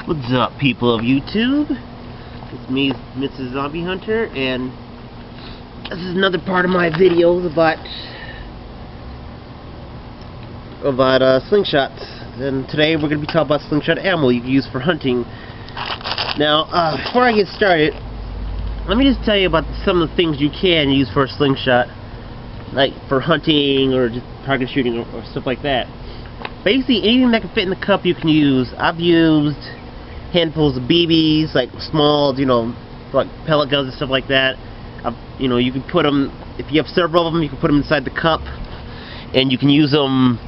What's up, people of YouTube? It's me, Mrs. Zombie Hunter, and this is another part of my videos about slingshots. And today we're going to be talking about slingshot ammo you can use for hunting. Now, before I get started, let me just tell you about some of the things you can use for a slingshot, like for hunting or just target shooting or stuff like that. Basically, anything that can fit in the cup you can use. I've used handfuls of BBs, like small, like pellet guns and stuff like that. You can put them, if you have several of them, you can put them inside the cup, and you can use them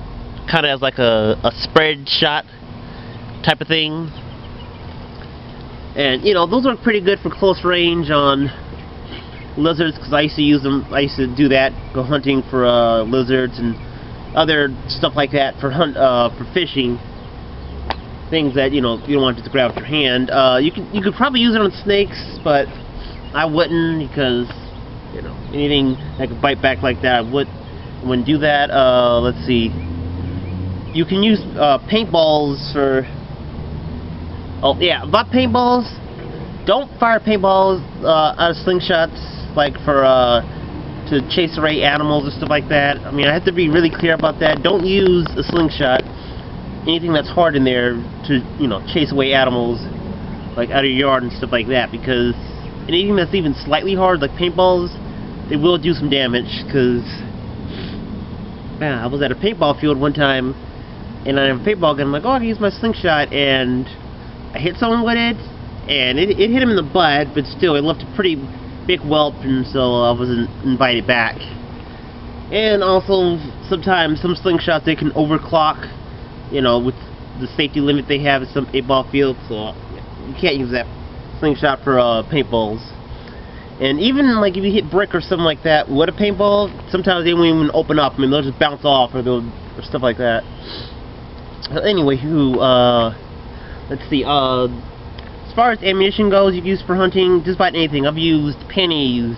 kind of as like a spread shot type of thing. And those are pretty good for close range on lizards, because I used to use them. I used to do that, go hunting for lizards and other stuff like that for for fishing. Things that you don't want to just grab with your hand. You could probably use it on snakes, but I wouldn't, because anything that could bite back like that, I wouldn't do that. Let's see. You can use paintballs for. Oh yeah, about paintballs. Don't fire paintballs out of slingshots, like for to chase away animals or stuff like that. I mean, I have to be really clear about that. Don't use a slingshot, anything that's hard in there, to chase away animals like out of your yard and stuff like that, because anything that's even slightly hard, like paintballs, they will do some damage. Because I was at a paintball field one time, and I have a paintball gun. I'm like, oh, I can use my slingshot, and I hit someone with it, and it hit him in the butt, but still, it left a pretty big whelp, and so I wasn't invited back. And also, sometimes some slingshots, they can overclock, with the safety limit they have at some 8-ball fields, so you can't use that slingshot for paintballs. And even like if you hit brick or something like that with a paintball, sometimes they won't even open up. I mean, they'll just bounce off or stuff like that. Anyway, let's see. As far as ammunition goes, you can use for hunting just about anything. I've used pennies,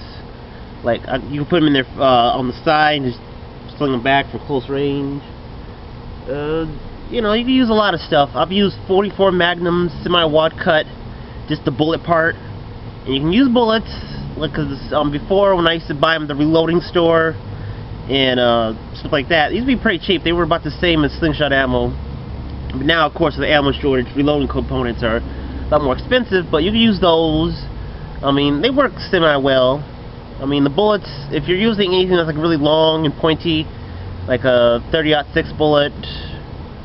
like you can put them in there on the side and just sling them back for close range. You can use a lot of stuff. I've used 44 Magnums, semi-wad cut, just the bullet part. And you can use bullets, because before, when I used to buy them at the reloading store and stuff like that, these would be pretty cheap. They were about the same as slingshot ammo. But now, of course, with the ammo shortage, reloading components are a lot more expensive, but you can use those. I mean, they work semi-well. I mean, the bullets, if you're using anything that's like really long and pointy, like a 30-06 bullet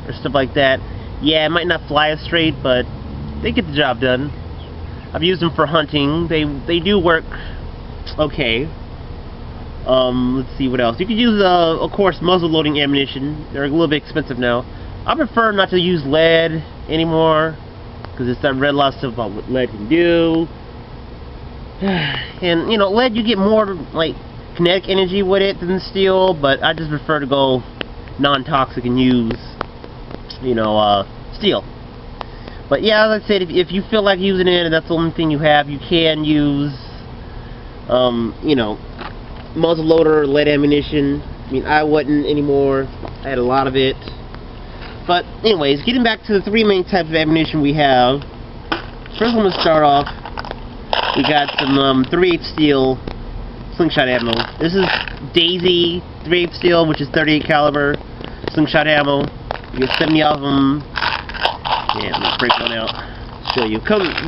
or stuff like that, yeah, it might not fly as straight, but they get the job done. I've used them for hunting. They do work okay. Let's see what else. You could use, of course, muzzle loading ammunition. They're a little bit expensive now. I prefer not to use lead anymore, because it's that red lot stuff about what lead can do. And lead, you get more like kinetic energy with it than steel, but I just prefer to go non-toxic and use steel. But yeah, as I said, if you feel like using it and that's the only thing you have, you can use muzzle loader, lead ammunition. I mean, I wouldn't anymore. I had a lot of it. But anyways, getting back to the three main types of ammunition we have. First, I'm going to start off. We got some 3/8 steel slingshot ammo. This is Daisy 3/8 steel, which is 38 caliber slingshot ammo. You get 70 of them. Yeah, let me break one out. Show you.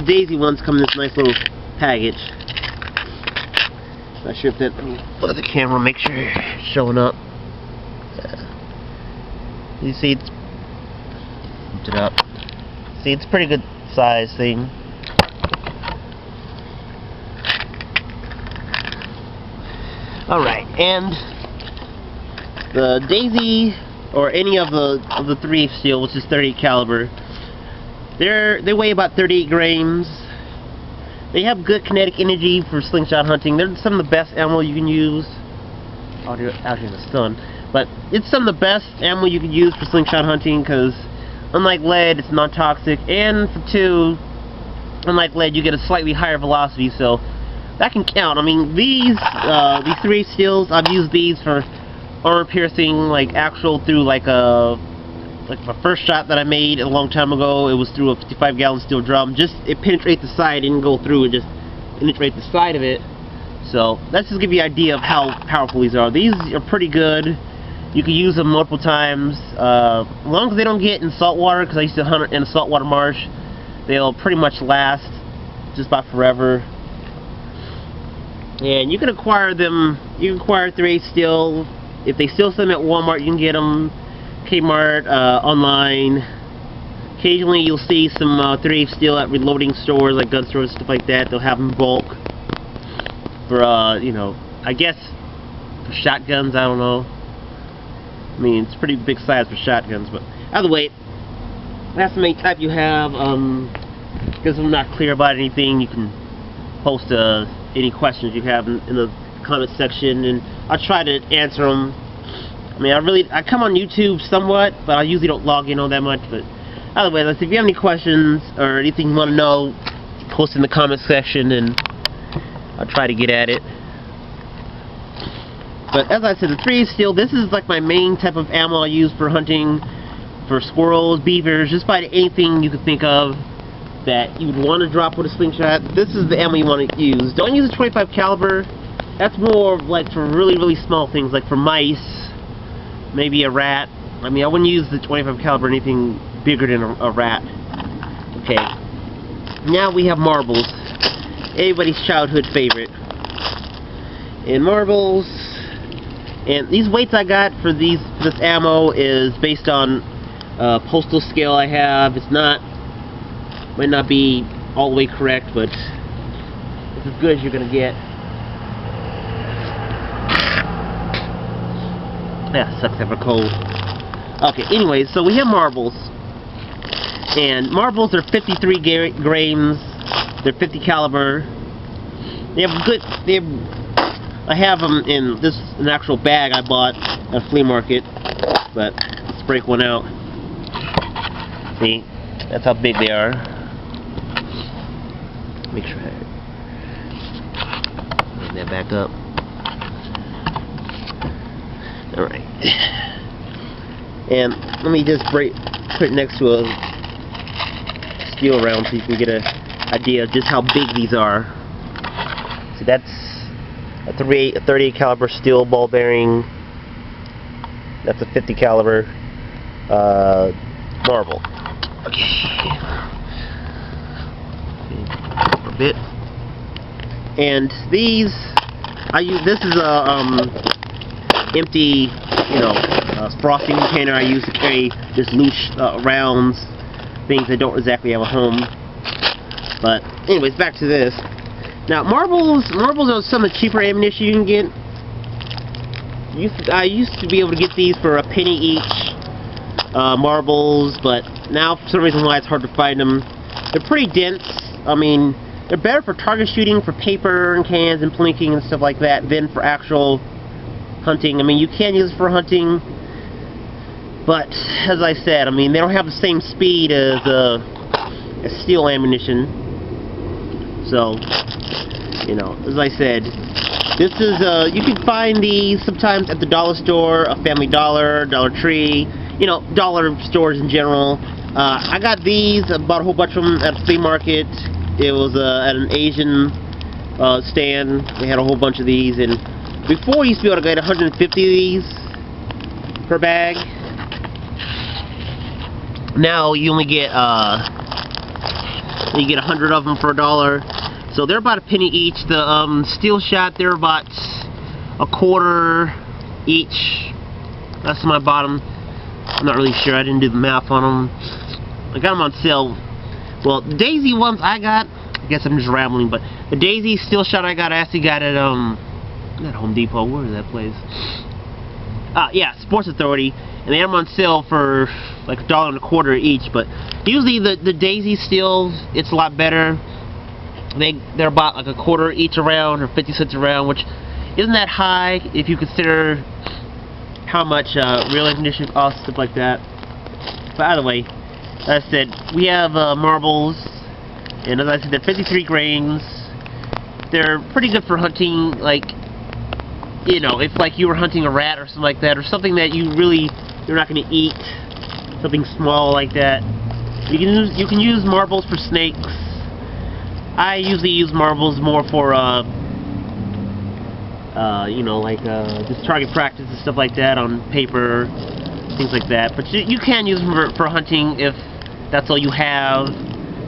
Daisy ones come in this nice little package. Not sure if that. Let me look at the camera, make sure it's showing up. You see, it's it up. See, it's a pretty good size thing. Alright, and the Daisy, or any of the 3/8 steel, which is 38 caliber, they weigh about 38 grams. They have good kinetic energy for slingshot hunting. They're some of the best ammo you can use. Out here in the sun. But it's some of the best ammo you can use for slingshot hunting, because unlike lead, it's non-toxic, and for two, unlike lead, you get a slightly higher velocity, so that can count. I mean, these 3/8 steels, I've used these for armor piercing, like actual through like a like my first shot that I made a long time ago, it was through a 55-gallon steel drum. Just it penetrates the side, it didn't go through, it just penetrates the side of it. So that's just give you an idea of how powerful these are. These are pretty good. You can use them multiple times, as long as they don't get in salt water, because I used to hunt in a saltwater marsh. They'll pretty much last just about forever. And you can acquire them. You can acquire 3/8 steel. If they still sell them at Walmart, you can get them. Kmart, online. Occasionally you'll see some 3/8 steel at reloading stores, like gun stores, stuff like that. They'll have them bulk for, you know, I guess for shotguns. I don't know. I mean, it's pretty big size for shotguns, but either way, that's the main type you have. Because I'm not clear about anything, you can post any questions you have in the comment section, and I'll try to answer them. I mean, I come on YouTube somewhat, but I usually don't log in all that much. But either way, if you have any questions or anything you want to know, post in the comment section, and I'll try to get at it. But as I said, the 3/8 steel, this is like my main type of ammo I use for hunting, for squirrels, beavers, just about anything you could think of that you would want to drop with a slingshot. This is the ammo you want to use. Don't use a 25 caliber. That's more like for really, really small things, like for mice, maybe a rat. I mean, I wouldn't use the 25 caliber anything bigger than a rat. Okay. Now we have marbles. Everybody's childhood favorite. And marbles. And these weights I got for this ammo is based on postal scale I have. It's not, might not be all the way correct, but it's as good as you're gonna get. Yeah, sucks ever cold. Okay, anyways, so we have marbles. And marbles are 53 grains. They're 50 caliber. They have good, I have them in an actual bag I bought at a flea market, but let's break one out. See, that's how big they are. Make sure I bring that back up. All right, and let me just put it next to a steel round so you can get an idea of just how big these are. See, that's a 38 caliber steel ball bearing. That's a 50 caliber marble. Okay, a bit. And these, I use. This is a empty, you know, frosting container I use to carry just loose rounds, things that don't exactly have a home. But anyways, back to this. Now, marbles are some of the cheaper ammunition you can get. I used to be able to get these for $0.01 each, marbles, but now for some reason why it's hard to find them. They're pretty dense. I mean, they're better for target shooting, for paper and cans and plinking and stuff like that, than for actual hunting. I mean, you can use it for hunting, but as I said, I mean, they don't have the same speed as steel ammunition. So, you know, as I said, this is, you can find these sometimes at the dollar store, a Family Dollar, Dollar Tree, you know, dollar stores in general. I got these, I bought a whole bunch of them at a flea market. It was at an Asian stand. They had a whole bunch of these, and before you used to be able to get 150 of these per bag. Now you only get 100 of them for $1. So they're about $0.01 each. The steel shot, they're about $0.25 each. That's my bottom. I'm not really sure. I didn't do the math on them. I got them on sale. Well, the Daisy ones I got, I guess I'm just rambling, but the Daisy steel shot I actually got at not Home Depot. Where is that place? Yeah, Sports Authority, and they have them on sale for like $1.25 each. But usually the Daisy steels, it's a lot better. They're about like $0.25 each a round, or 50 cents a round, which isn't that high if you consider how much real ammunition costs, stuff like that. But either way, as I said, we have marbles, and as I said, they're 53 grains. They're pretty good for hunting, like, you know, if like you were hunting a rat or something like that, or something that you're not going to eat. something small like that. You can use marbles for snakes. I usually use marbles more for you know, like just target practice and stuff like that on paper, things like that. But you can use them for hunting if that's all you have.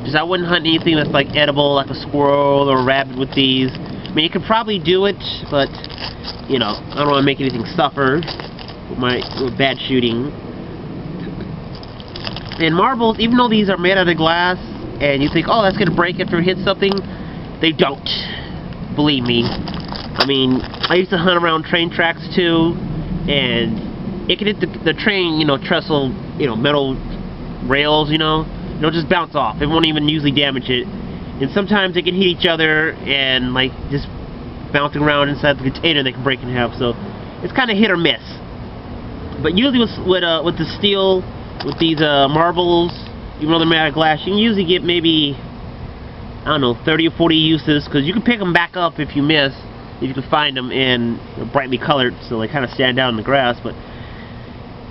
Just I wouldn't hunt anything that's like edible, like a squirrel or a rabbit with these. I mean, you could probably do it, but you know, I don't want to make anything suffer with bad shooting. And marbles, even though these are made out of glass, and you think, oh, that's gonna break after it hits something, they don't. Believe me. I mean, I used to hunt around train tracks too, and it can hit the train, you know, trestle, you know, metal rails, you know, it'll just bounce off. It won't even usually damage it. And sometimes they can hit each other and like just bouncing around inside the container, they can break in half. So it's kind of hit or miss. But usually with the steel, with these marbles, even though they're made out of glass, you can usually get maybe, I don't know, 30 or 40 uses, because you can pick them back up if you miss, if you can find them, and they're brightly colored, so they kind of stand out in the grass. But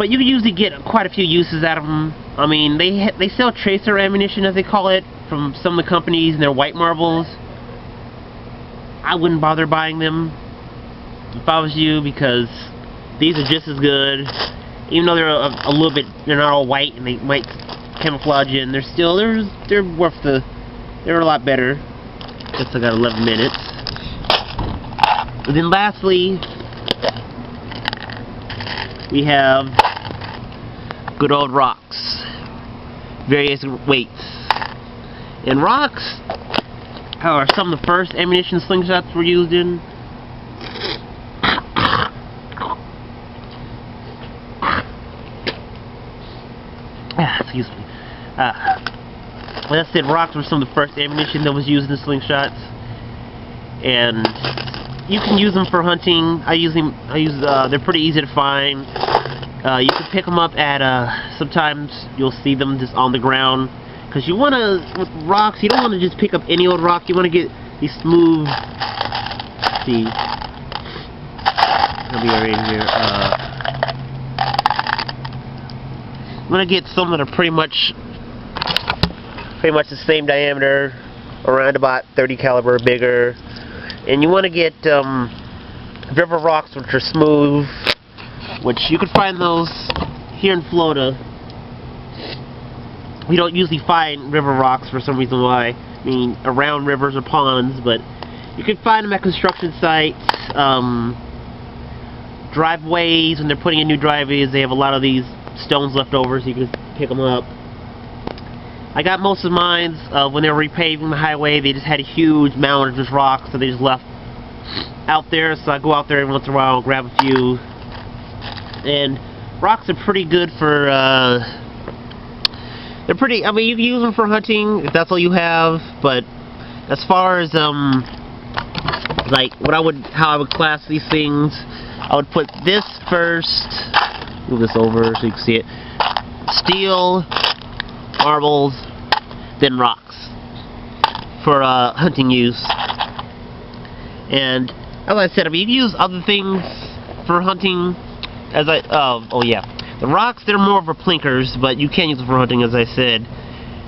you can usually get quite a few uses out of them. I mean, they sell tracer ammunition, as they call it, from some of the companies, and they're white marbles. I wouldn't bother buying them if I was you, because these are just as good. Even though they're a little bit, they're not all white, and they might camouflage in, they're a lot better. Guess I got 11 minutes. And then lastly, we have good old rocks, various weights. And rocks are some of the first ammunition slingshots were used in. Excuse me. Like I said, rocks were some of the first ammunition that was used in slingshots, and you can use them for hunting. They're pretty easy to find. You can pick them up at sometimes you'll see them just on the ground, because you want to, with rocks, you don't want to just pick up any old rock. You want to get these smooth. Let's see, I'll be right in here. I'm gonna get some that are pretty much the same diameter, around about 30 caliber, bigger. And you want to get river rocks, which are smooth, which you can find those here in Florida. We don't usually find river rocks for some reason why. I mean, around rivers or ponds, but you can find them at construction sites, driveways. When they're putting in new driveways, they have a lot of these stones left over, so you can pick them up. I got most of mine when they were repaving the highway. They just had a huge mound of just rocks that they just left out there, so I go out there every once in a while and grab a few. And rocks are pretty good for, they're pretty, I mean, you can use them for hunting if that's all you have, but as far as, like, how I would class these things, I would put this first, move this over so you can see it, steel, marbles, then rocks for hunting use. And as I said, I mean, you can use other things for hunting. Oh yeah, the rocks, they're more of a plinkers, but you can use them for hunting, as I said.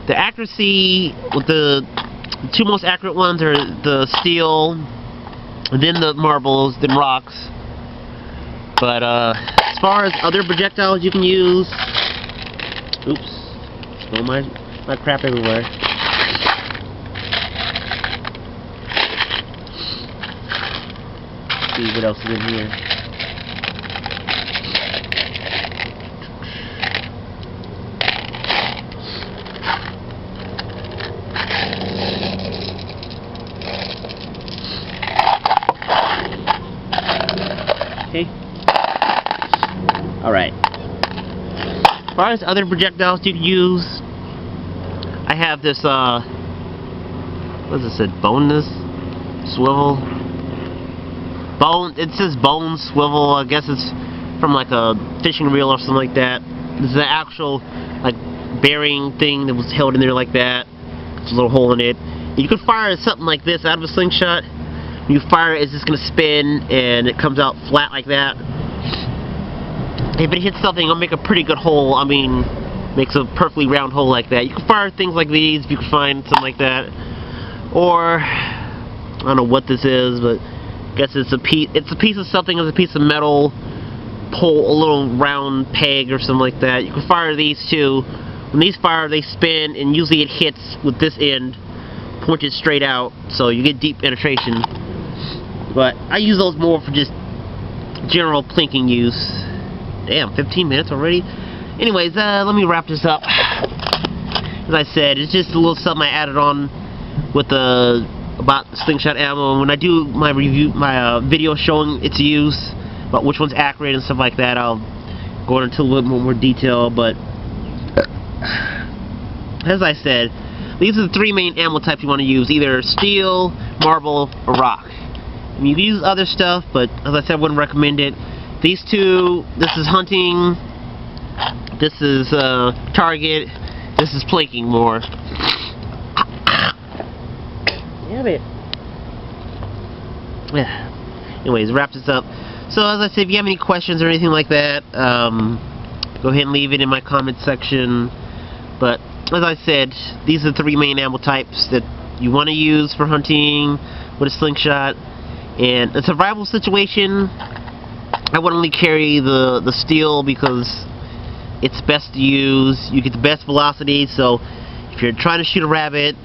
The accuracy with the two most accurate ones are the steel, then the marbles, then rocks. But as far as other projectiles you can use, oops. Oh, my crap everywhere. Let's see what else is in here. Okay. Alright. As far as other projectiles you can use, I have this, what is it, boneless swivel? It says bone swivel, I guess it's from like a fishing reel or something like that. This is the actual, like, bearing thing that was held in there like that. There's a little hole in it. And you can fire something like this out of a slingshot. When you fire it, it's just going to spin, and it comes out flat like that. If it hits something, it'll make a pretty good hole. I mean, makes a perfectly round hole like that. You can fire things like these if you can find something like that, or I don't know what this is, but I guess it's a piece of something. It's a piece of metal, pull a little round peg or something like that. You can fire these too. When these fire, they spin, and usually it hits with this end pointed straight out, so you get deep penetration. But I use those more for just general plinking use. Damn, 15 minutes already? Anyways, let me wrap this up. As I said, it's just a little something I added on with about slingshot ammo. When I do my review, my video showing its use, about which one's accurate and stuff like that, I'll go into a little bit more detail. But as I said, these are the three main ammo types you want to use: either steel, marble, or rock. I mean, you can use other stuff, but as I said, I wouldn't recommend it. These two, this is hunting, this is target, this is plinking more. Damn it. Yeah. Anyways, wrap this up. So as I said, if you have any questions or anything like that, go ahead and leave it in my comment section. But as I said, these are the three main ammo types that you want to use for hunting with a slingshot. In a survival situation, I would only carry the steel because it's best to use. You get the best velocity, so if you're trying to shoot a rabbit,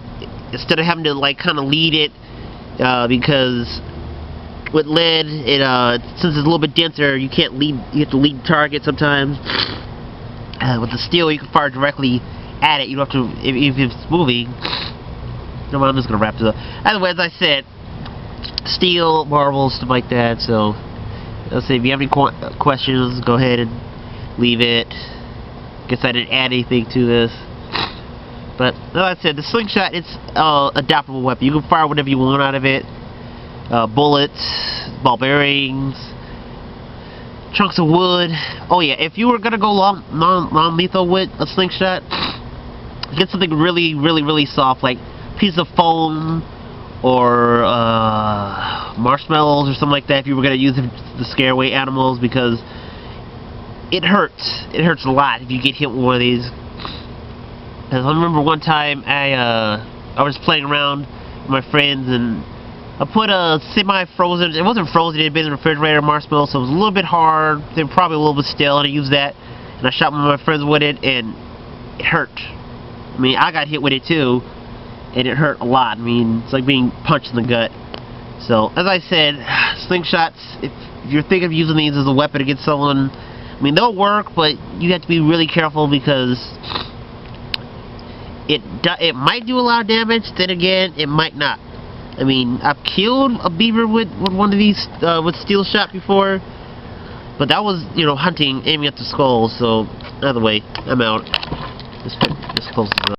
instead of having to like kind of lead it, because with lead, since it's a little bit denser, you can't lead. You have to lead the target sometimes. With the steel, you can fire directly at it. You don't have to, if it's moving. No, I'm just gonna wrap this up. Either way, as I said, steel, marble, stuff like that. So, let's say if you have any questions, go ahead and leave it. Guess I didn't add anything to this. But, like I said, the slingshot, it's an adaptable weapon. You can fire whatever you want out of it. Bullets, ball bearings, chunks of wood. Oh yeah, if you were going to go non-lethal with a slingshot, get something really, really, really soft, like a piece of foam, or marshmallows or something like that, if you were going to use it to scare away animals, because it hurts. It hurts a lot if you get hit with one of these. Because I remember one time I was playing around with my friends, and I put a semi-frozen, it wasn't frozen, it had been in the refrigerator, marshmallow, so it was a little bit hard, they were probably a little bit stale, and I used that, and I shot one of my friends with it, and it hurt. I mean, I got hit with it too, and it hurt a lot. I mean, it's like being punched in the gut. So, as I said, slingshots, if you're thinking of using these as a weapon against someone, I mean, they'll work, but you have to be really careful, because it might do a lot of damage, then again, it might not. I mean, I've killed a beaver with one of these, with steel shot before, but that was, you know, hunting, aiming at the skull. So, either way, I'm out. Just close this up.